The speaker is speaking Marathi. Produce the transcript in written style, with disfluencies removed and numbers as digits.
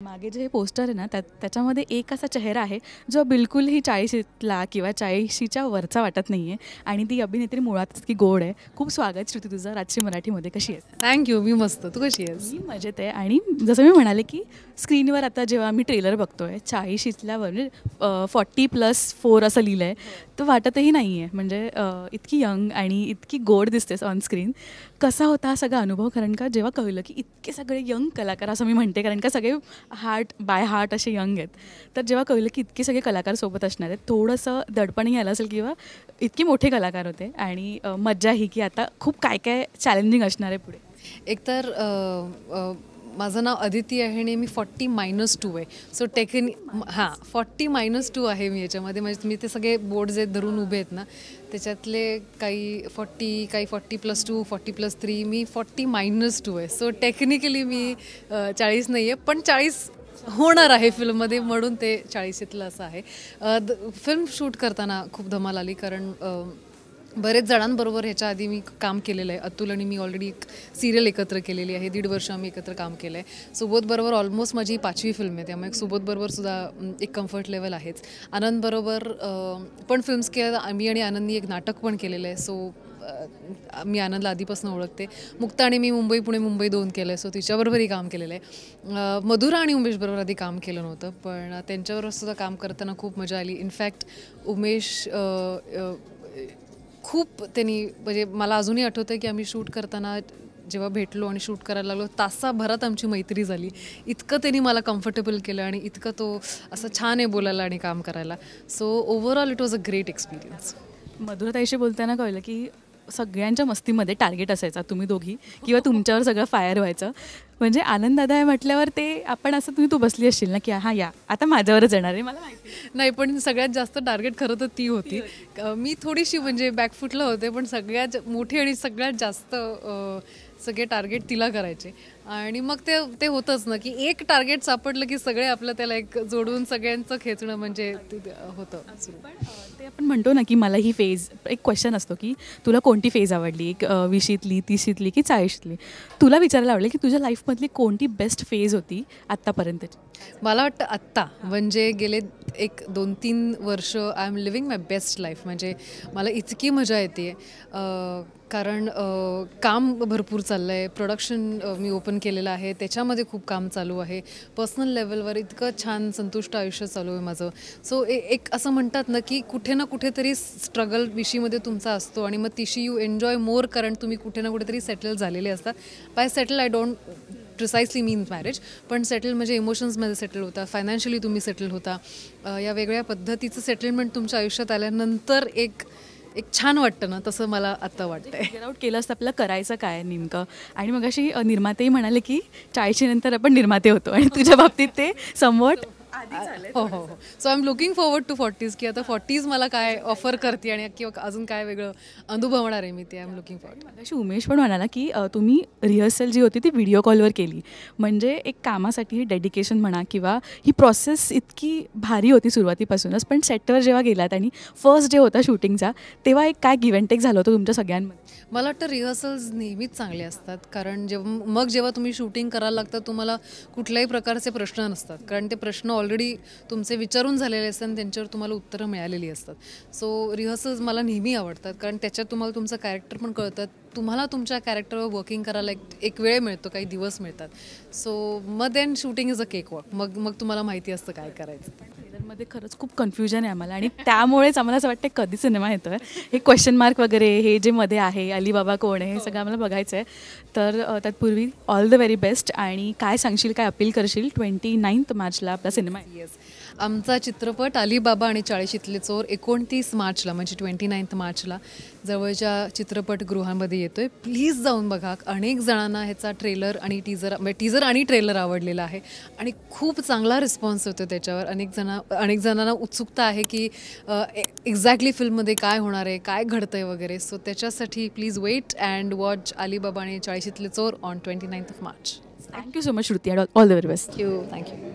मागे जे हे पोस्टर आहे ना त्याच्यामध्ये एक असा चेहरा आहे जो बिलकुलही 40ला किंवा 40च्या वरचा वाटत नाही आहे आणि ती अभिनेत्री मुळातच की गोड आहे. खूप स्वागत श्रुती तुझं राजश्री मराठीमध्ये. कशी आहेस? थँक्यू. मी मस्त. तू कशी आहेस? मी मजेत आहे. आणि जसं मी म्हणाले की स्क्रीनवर आता जेव्हा मी ट्रेलर बघतोय 40ल्यावर म्हणजे 40+4 असं लिहिलं आहे. तर वाटतही नाही आहे म्हणजे इतकी यंग आणि इतकी गोड दिसतेस ऑन स्क्रीन. कसा होता हा सगळा अनुभव? कारण का जेव्हा कळलं की इतके सगळे यंग कलाकार असं मी म्हणते कारण का सगळे बाय हार्ट असे यंग आहेत. तर जेव्हा कळलं की इतके सगळे कलाकार सोबत असणार आहेत थोडंसं दडपणही आलं असेल किंवा इतके मोठे कलाकार होते आणि मज्जा ही की आता खूप काय काय चॅलेंजिंग असणार आहे पुढे. एकतर माझं नाव अदिती आहे आणि मी 40-2 आहे. सो हां 40-2 आहे मी याच्यामध्ये. म्हणजे मी ते सगळे बोर्ड्स आहेत धरून उभे आहेत ना त्याच्यातले काही 40 काही 40+2 40+3 मी 40-2 आहे. सो टेक्निकली मी 40 नाही आहे पण 40 होणार आहे फिल्ममध्ये म्हणून ते 40तलं असं आहे. फिल्म शूट करताना खूप धमाल आली कारण बरेच जणांबरोबर ह्याच्या आधी मी काम केलेलं आहे. अतुल आणि मी ऑलरेडी एक सिरियल एकत्र केलेली आहे. 1.5 वर्ष आम्ही एकत्र काम केलं आहे. सुबोधबरोबर ऑलमोस्ट माझी 5वी फिल्म आहे त्यामुळे सुबोधबरोबर सुद्धा एक कम्फर्ट लेवल आहेच. आनंदबरोबर पण फिल्म्स केल्या. मी आणि आनंदनी एक नाटक पण केलेलं आहे. सो मी आनंदला आधीपासून ओळखते. मुक्ता आणि मी मुंबई पुणे मुंबई 2 केलं आहे. सो तिच्याबरोबरही काम केलेलं आहे. मधुरा आणि उमेशबरोबर आधी काम केलं नव्हतं पण त्यांच्याबरोबर सुद्धा काम करताना खूप मजा आली. इनफॅक्ट उमेश खूप त्यांनी म्हणजे मला अजूनही आठवतं की आम्ही शूट करताना जेव्हा भेटलो आणि शूट करायला लागलो तासाभरात आमची मैत्री झाली. इतकं त्यांनी मला कम्फर्टेबल केलं आणि इतकं तो असं छान आहे बोलायला आणि काम करायला. So overall it was a great experience. मधुराताईशी बोलताना कळलं की सगळ्यांच्या मस्तीमध्ये टार्गेट असायचा तुम्ही दोघी किंवा तुमच्यावर सगळं फायर व्हायचं. म्हणजे आनंददादा आहे म्हटल्यावर ते आपण असं तू बसली असशील ना की हां या आता माझ्यावरच येणार आहे. मला माहिती नाही पण सगळ्यात जास्त टार्गेट खरं तर ती होती. मी थोडीशी म्हणजे बॅकफुटला होते पण सगळ्यात मोठी आणि सगळ्यात जास्त सगळे टार्गेट तिला करायचे आणि मग ते होतंच ना की एक टार्गेट सापडलं की सगळे आपलं त्याला एक जोडून सगळ्यांचं खेचणं म्हणजे होतं. ते आपण म्हणतो ना की मला ही फेज एक क्वेश्चन असतो की तुला कोणती फेज आवडली, एक 20ली 30ली की 40ली? तुला विचारायला आवडेल की तुझ्या लाईफमधली कोणती बेस्ट फेज होती आत्तापर्यंतची? मला वाटतं आत्ता म्हणजे गेले 1-2-3 वर्ष I am living my best life. म्हणजे मला इतकी मजा येते कारण काम भरपूर चाललं आहे. प्रोडक्शन मी ओपन केलेलं आहे त्याच्यामध्ये खूप काम चालू आहे. पर्सनल लेवलवर इतकं छान संतुष्ट आयुष्य चालू आहे माझं. सो एक असं म्हणतात ना की कुठे ना कुठेतरी स्ट्रगल विषयीमध्ये तुमचा असतो आणि मग तिशी यू एन्जॉय मोर कारण तुम्ही कुठे ना कुठेतरी सेटल झालेले असतात. By settle I don't precisely means marriage पण सेटल म्हणजे इमोशन्समध्ये सेटल होता, फायनान्शियली तुम्ही सेटल होता. या वेगळ्या पद्धतीचं सेटलमेंट तुमच्या आयुष्यात आल्यानंतर एक छान वाटतं ना तसं मला आत्ता वाटतंय. फिगर आउट केलं असतं आपल्याला करायचं काय नेमकं. आणि मग अशी निर्मातेही म्हणाले की 40शी नंतर आपण निर्माते होतो आणि तुझ्या बाबतीत ते समवट हो हो हो. So I am looking forward to 40s की आता 40s मला काय ऑफर करते आणि किंवा अजून काय वेगळं अनुभवणार आहे मी ते आय एम लुकिंग फॉरवर्ड. अशी उमेश पण म्हणाला की तुम्ही रिहर्सल जी होती ती व्हिडिओ कॉलवर केली. म्हणजे एक कामासाठी डेडिकेशन म्हणा किंवा ही प्रोसेस इतकी भारी होती सुरुवातीपासूनच. पण सेटवर जेव्हा गेलात आणि फर्स्ट डे होता शूटिंगचा तेव्हा एक काय गिव्ह अँड टेक झालं होतं तुमच्या सगळ्यांमध्ये? मला वाटतं रिहर्सल्स नेहमीच चांगले असतात कारण जेव्हा तुम्ही शूटिंग करायला लागता तुम्हाला कुठल्याही प्रकारचे प्रश्न नसतात कारण ते प्रश्न ऑलरेडी तुमचे विचारून झालेले असतात आणि त्यांच्यावर तुम्हाला उत्तरं मिळालेली असतात. सो रिहर्सल्स मला नेहमी आवडतात कारण त्याच्यात तुम्हाला तुमचं कॅरेक्टर पण कळतं. तुम्हाला तुमच्या कॅरेक्टरवर वर्किंग करायला एक वेळ मिळतो, काही दिवस मिळतात. सो मग then shooting is a cake walk. मग तुम्हाला माहिती असतं काय करायचं. ट्रेलरमध्ये खरंच खूप कन्फ्युजन आहे आम्हाला आणि त्यामुळेच आम्हाला असं वाटतं कधी सिनेमा येतो आहे. हे क्वेश्चन मार्क वगैरे हे जे मध्ये आहे अलीबाबा कोण आहे हे सगळं आम्हाला बघायचं आहे. तर तत्पूर्वी ऑल द व्हेरी बेस्ट. आणि काय सांगशील, काय अपील करशील? 29 मार्चला आपला सिनेमा आहे. येस, आमचा चित्रपट अलीबाबा आणि 40तले चोर 29 मार्चला म्हणजे 29 मार्चला जवळच्या चित्रपटगृहांमध्ये येतोय. प्लीज जाऊन बघा. अनेक जणांना ह्याचा ट्रेलर आणि टीजर आणि ट्रेलर आवडलेला आहे आणि खूप चांगला रिस्पॉन्स होतो त्याच्यावर. अनेक जणांना उत्सुकता आहे की एक्झॅक्टली फिल्ममध्ये काय होणार आहे, काय घडतं आहे वगैरे. सो त्याच्यासाठी please wait and watch Alibaba आणि 40तले चोर on 29 March. Thank you so much Shruti. All the very best. Thank you.